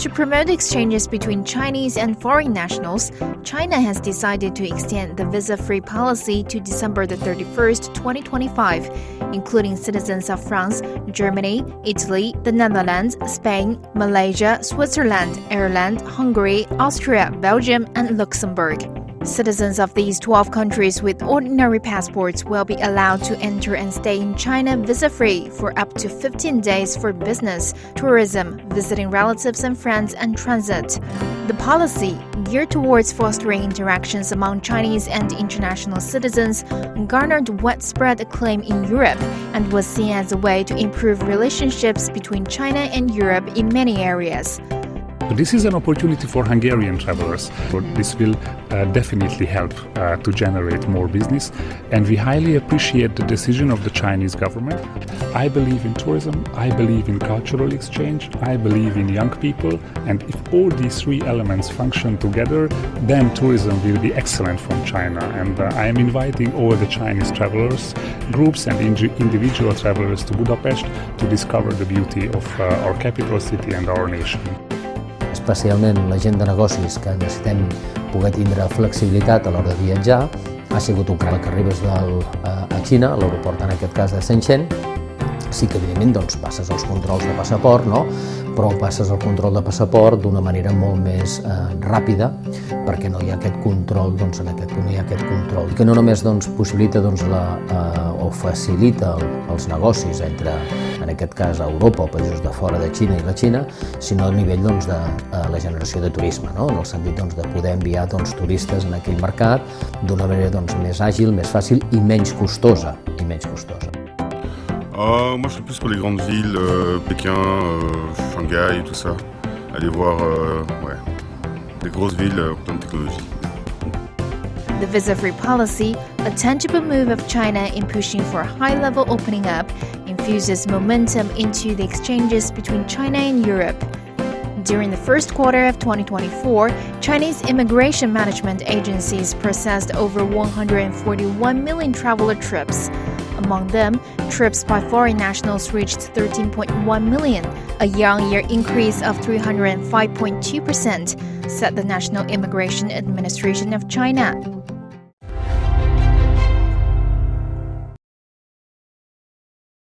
To promote exchanges between Chinese and foreign nationals, China has decided to extend the visa-free policy to December 31st, 2025, including citizens of France, Germany, Italy, the Netherlands, Spain, Malaysia, Switzerland, Ireland, Hungary, Austria, Belgium, and Luxembourg. Citizens of these 12 countries with ordinary passports will be allowed to enter and stay in China visa-free for up to 15 days for business, tourism, visiting relatives and friends, and transit. The policy, geared towards fostering interactions among Chinese and international citizens, garnered widespread acclaim in Europe and was seen as a way to improve relationships between China and Europe in many areas. This is an opportunity for Hungarian travelers. This will definitely help to generate more business, and we highly appreciate the decision of the Chinese government. I believe in tourism, I believe in cultural exchange, I believe in young people, and if all these three elements function together, then tourism will be excellent from China. And I am inviting all the Chinese travelers, groups and individual travelers to Budapest to discover the beauty of our capital city and our nation. Especialment la gent de negocis que necessitem poder tindre flexibilitat a l'hora de viatjar, ha sigut un canal que arribes a Xina, a l'aeroport en aquest cas de Shenzhen. Sí que evidentment doncs, passes els controls de passaport, no? Però passes el control de passaport d'una manera molt més ràpida, perquè no hi ha aquest control, doncs en aquest punt hi ha aquest control, que no només doncs, possibilita doncs, o facilita els negocis entre, en aquest cas, Europa o països de fora de Xina i la Xina, sinó a nivell doncs, de la generació de turisme, no? En el sentit doncs, de poder enviar doncs, turistes en aquell mercat d'una manera doncs, més àgil, més fàcil i menys costosa. Moi je suis plus pour les grandes villes, Pékin, Shanghai, tout ça. Aller voir des grosses villes en pleine technologie. The visa-free policy, a tangible move of China in pushing for high-level opening up, infuses momentum into the exchanges between China and Europe. During the first quarter of 2024, Chinese immigration management agencies processed over 141 million traveler trips. Among them, trips by foreign nationals reached 13.1 million, a year-on-year increase of 305.2%, said the National Immigration Administration of China.